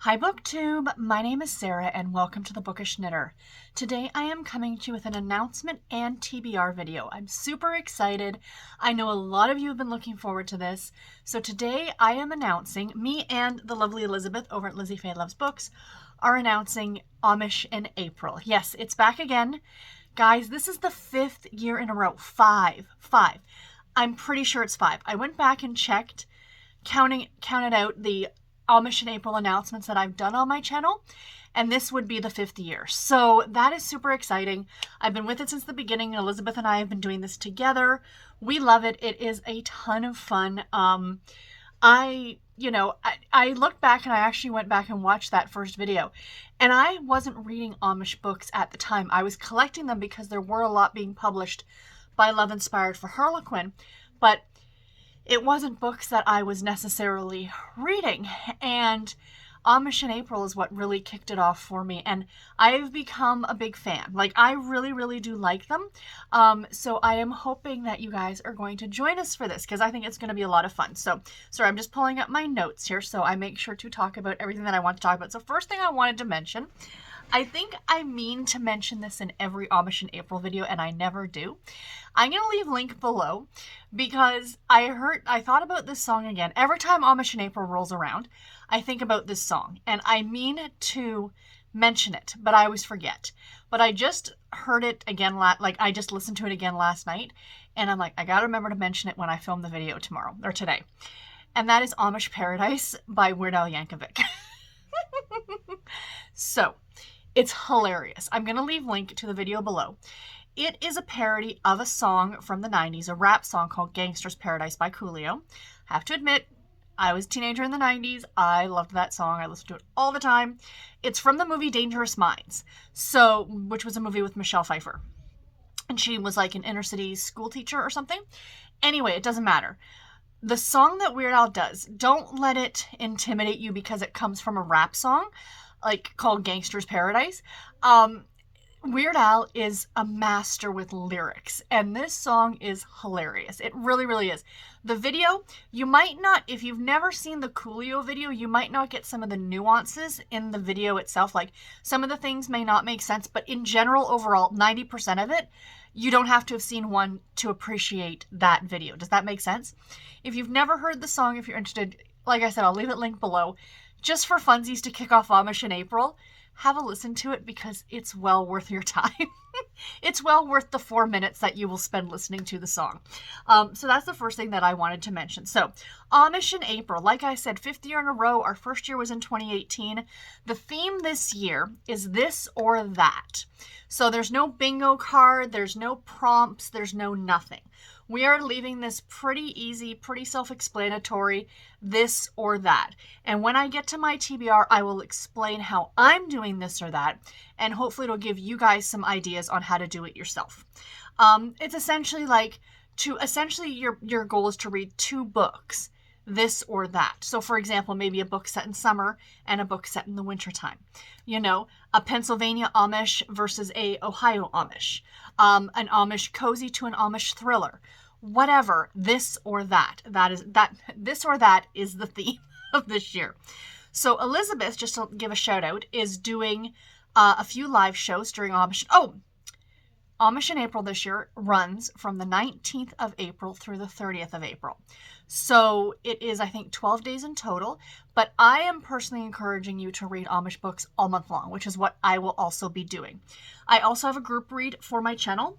Hi BookTube, my name is Sarah and welcome to the Bookish Knitter. Today I am coming to you with an announcement and TBR video. I'm super excited. I know a lot of you have been looking forward to this. So today I am announcing, me and the lovely Elizabeth over at Lizzie Faye Loves Books are announcing Amish in April. Yes, it's back again. Guys, this is the 5th year in a row. Five. I'm pretty sure it's 5. I went back and checked, counted out the Amish in April announcements that I've done on my channel, and this would be the 5th year. So that is super exciting. I've been with it since the beginning. Elizabeth and I have been doing this together. We love it. It is a ton of fun. I looked back and I actually went back and watched that first video, and I wasn't reading Amish books at the time. I was collecting them because there were a lot being published by Love Inspired for Harlequin, but it wasn't books that I was necessarily reading, and Amish in April is what really kicked it off for me, and I've become a big fan. Like, I really do like them. So I am hoping that you guys are going to join us for this, because I think it's going to be a lot of fun. So, sorry, I'm just pulling up my notes here, so I make sure to talk about everything that I want to talk about. So first thing I wanted to mention, I think I mean to mention this in every Amish in April video, and I never do. I'm going to leave a link below because I thought about this song again. Every time Amish in April rolls around, I think about this song, and I mean to mention it, but I always forget. But I just heard it again, I just listened to it again last night, and I'm like, I got to remember to mention it when I film the video tomorrow, or today. And that is Amish Paradise by Weird Al Yankovic. So, it's hilarious. I'm going to leave a link to the video below. It is a parody of a song from the 90s, a rap song called Gangster's Paradise by Coolio. I have to admit, I was a teenager in the 90s. I loved that song. I listened to it all the time. It's from the movie Dangerous Minds, which was a movie with Michelle Pfeiffer. And she was like an inner city school teacher or something. Anyway, it doesn't matter. The song that Weird Al does, don't let it intimidate you because it comes from a rap song, like called Gangster's Paradise. Weird Al is a master with lyrics, and this song is hilarious. It really is. The video, you might not, if you've never seen the Coolio video, you might not get some of the nuances in the video itself. Like, some of the things may not make sense, but in general, overall, 90% of it, you don't have to have seen one to appreciate that video. Does that make sense? If you've never heard the song, if you're interested, like I said, I'll leave it linked below. Just for funsies to kick off Amish in April, have a listen to it because it's well worth your time. It's well worth the 4 minutes that you will spend listening to the song. So that's the first thing that I wanted to mention. So Amish in April, like I said, 5th year in a row. Our first year was in 2018. The theme this year is this or that. So there's no bingo card, there's no prompts, there's no nothing. We are leaving this pretty easy, pretty self-explanatory, this or that. And when I get to my TBR, I will explain how I'm doing this or that, and hopefully it'll give you guys some ideas on how to do it yourself. It's essentially your goal is to read 2 books, this or that. So for example, maybe a book set in summer and a book set in the wintertime. You know, a Pennsylvania Amish versus a Ohio Amish. An Amish cozy to an Amish thriller. Whatever, this or that. This or that is the theme of this year. So Elizabeth, just to give a shout out, is doing a few live shows during Amish. Amish in April this year runs from the 19th of April through the 30th of April. So it is, I think, 12 days in total, but I am personally encouraging you to read Amish books all month long, which is what I will also be doing. I also have a group read for my channel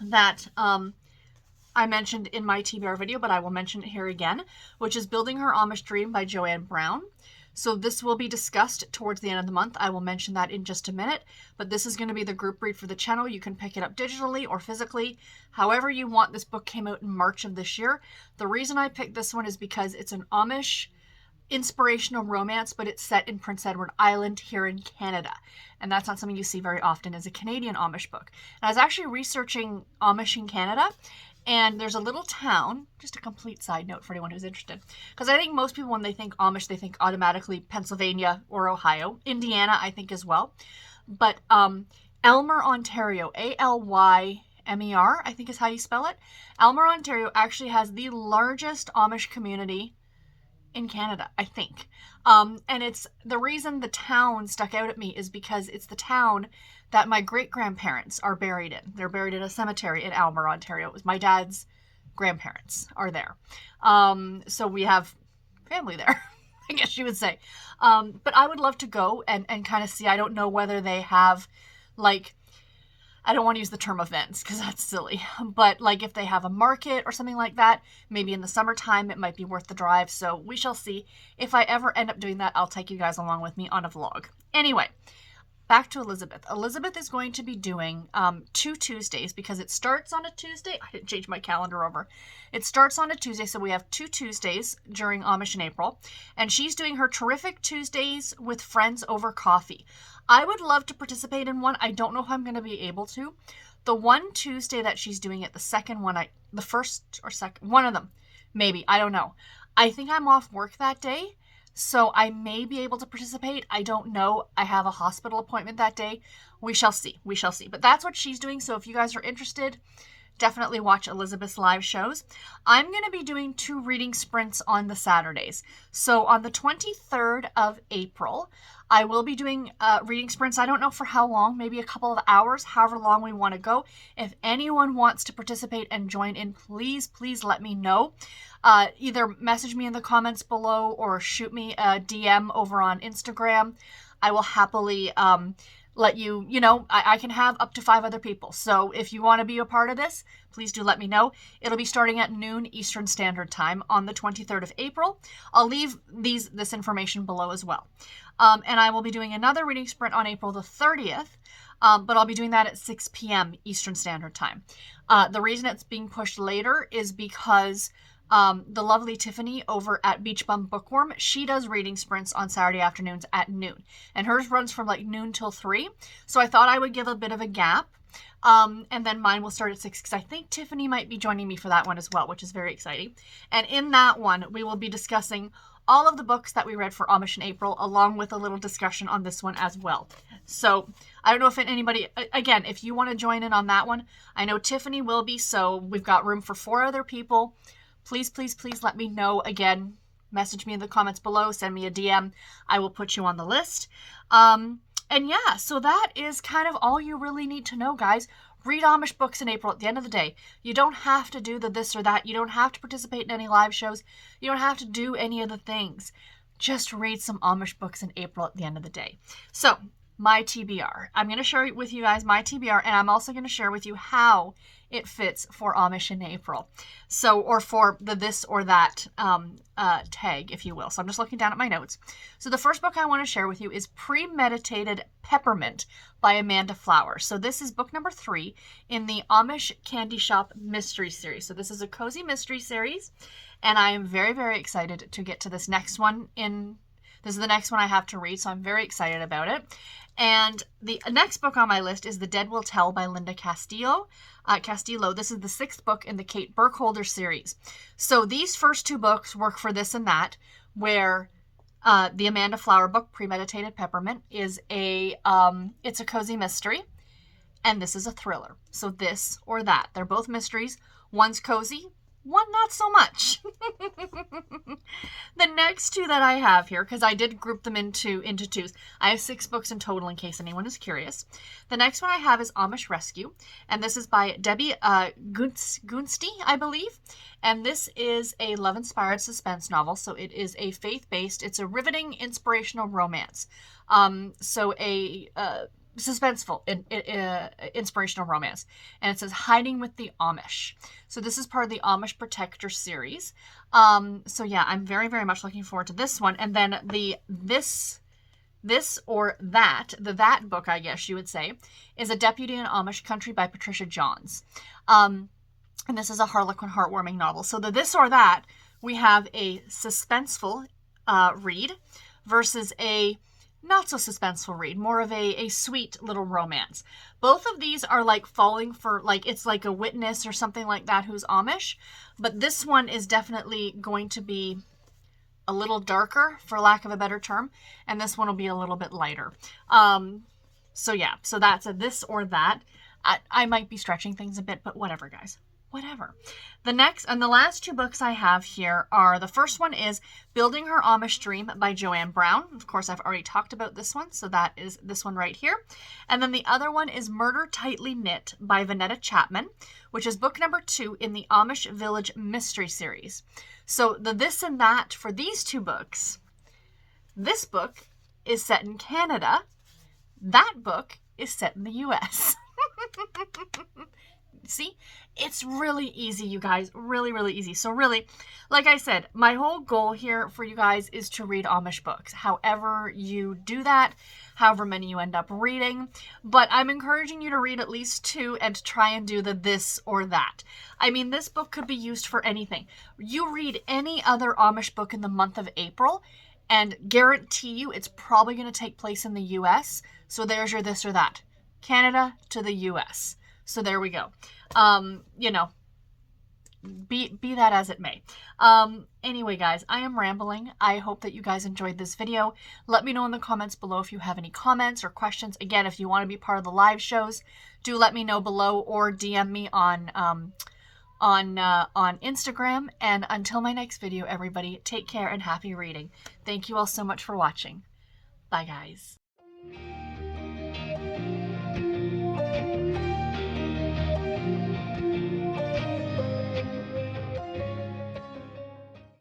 that I mentioned in my TBR video, but I will mention it here again, which is Building Her Amish Dream by Joanne Brown. So this will be discussed towards the end of the month. I will mention that in just a minute, but this is going to be the group read for the channel. You can pick it up digitally or physically, however you want. This book came out in March of this year. The reason I picked this one is because it's an Amish inspirational romance, but it's set in Prince Edward Island here in Canada. And that's not something you see very often as a Canadian Amish book. And I was actually researching Amish in Canada, and there's a little town, just a complete side note for anyone who's interested, because I think most people, when they think Amish, they think automatically Pennsylvania or Ohio. Indiana, I think, as well. But Aylmer, Ontario, AlYmer, I think is how you spell it. Aylmer, Ontario actually has the largest Amish community in Canada, I think. And it's the reason the town stuck out at me is because it's the town that my great-grandparents are buried in. They're buried in a cemetery in Aylmer, Ontario. It was my dad's grandparents are there. So we have family there, I guess you would say. But I would love to go and kind of see. I don't know whether they have, like, I don't want to use the term events because that's silly, but like if they have a market or something like that, maybe in the summertime, it might be worth the drive. So we shall see. If I ever end up doing that, I'll take you guys along with me on a vlog. Anyway, back to Elizabeth. Elizabeth is going to be doing 2 Tuesdays because it starts on a Tuesday. I didn't change my calendar over. It starts on a Tuesday, so we have 2 Tuesdays during Amish in April. And she's doing her Terrific Tuesdays with friends over coffee. I would love to participate in one. I don't know if I'm going to be able to. The one Tuesday that she's doing it, the second one, the first or second, one of them, maybe, I don't know. I think I'm off work that day, so I may be able to participate. I don't know. I have a hospital appointment that day. We shall see. We shall see. But that's what she's doing. So if you guys are interested, definitely watch Elizabeth's live shows. I'm going to be doing 2 reading sprints on the Saturdays. So on the 23rd of April, I will be doing reading sprints. I don't know for how long, maybe a couple of hours, however long we want to go. If anyone wants to participate and join in, please, please let me know. Either message me in the comments below or shoot me a DM over on Instagram. I will happily let you, I can have up to 5 other people. So if you want to be a part of this, please do let me know. It'll be starting at noon Eastern Standard Time on the 23rd of April. I'll leave this information below as well. And I will be doing another reading sprint on April the 30th, but I'll be doing that at 6 p.m. Eastern Standard Time. The reason it's being pushed later is because the lovely Tiffany over at Beach Bum Bookworm, she does reading sprints on Saturday afternoons at noon. And hers runs from like noon till 3. So I thought I would give a bit of a gap. And then mine will start at 6 because I think Tiffany might be joining me for that one as well, which is very exciting. And in that one, we will be discussing all of the books that we read for Amish in April, along with a little discussion on this one as well. So I don't know if anybody, again, if you want to join in on that one, I know Tiffany will be, so we've got room for 4 other people. Please, please, please let me know. Again, message me in the comments below, send me a DM. I will put you on the list. And yeah, so that is kind of all you really need to know, guys. Read Amish books in April at the end of the day. You don't have to do the this or that. You don't have to participate in any live shows. You don't have to do any of the things. Just read some Amish books in April at the end of the day. So, my TBR. I'm going to share with you guys my TBR, and I'm also going to share with you how it fits for Amish in April. So, or for the this or that tag, if you will. So I'm just looking down at my notes. So the first book I want to share with you is Premeditated Peppermint by Amanda Flower. So this is book number 3 in the Amish Candy Shop Mystery Series. So this is a cozy mystery series, and I am very, very excited to get to this next one. This is the next one I have to read, so I'm very excited about it. And the next book on my list is The Dead Will Tell by Linda Castillo. This is the 6th book in the Kate Burkholder series. So these first 2 books work for this and that, where the Amanda Flower book, Premeditated Peppermint, is it's a cozy mystery, and this is a thriller. So this or that. They're both mysteries. One's cozy, one not so much. The next 2 that I have here, because I did group them into 2s. I have 6 books in total in case anyone is curious. The next one I have is Amish Rescue, and this is by Debbie Gunsti, I believe. And this is a love-inspired suspense novel, so it is a faith-based, it's a riveting, inspirational romance. Suspenseful, inspirational romance. And it says Hiding with the Amish. So this is part of the Amish Protector series. So yeah, I'm very, very much looking forward to this one. And then the that book, I guess you would say, is A Deputy in Amish Country by Patricia Johns. And this is a Harlequin heartwarming novel. So the this or that, we have a suspenseful read versus a not so suspenseful read, more of a sweet little romance. Both of these are like falling for, like, it's like a witness or something like that who's Amish, but this one is definitely going to be a little darker, for lack of a better term, and this one will be a little bit lighter. So yeah, so that's a this or that. I might be stretching things a bit, but whatever, guys. whatever. The next and the last two books I have here are, the first one is Building Her Amish Dream by Joanne Brown. Of course, I've already talked about this one, so that is this one right here. And then the other one is Murder Tightly Knit by Vanetta Chapman, which is book number 2 in the Amish Village Mystery Series. So the this and that for these two books, this book is set in Canada. That book is set in the US. See, it's really easy, you guys, really, really easy. So really, like I said, my whole goal here for you guys is to read Amish books. However you do that, however many you end up reading, but I'm encouraging you to read at least 2 and try and do the this or that. I mean, this book could be used for anything. You read any other Amish book in the month of April, and guarantee you it's probably going to take place in the US. So there's your this or that. Canada to the US. So there we go. You know, be that as it may. Anyway, guys, I am rambling. I hope that you guys enjoyed this video. Let me know in the comments below if you have any comments or questions. Again, if you want to be part of the live shows, do let me know below or DM me on Instagram. And until my next video, everybody, take care and happy reading. Thank you all so much for watching. Bye, guys.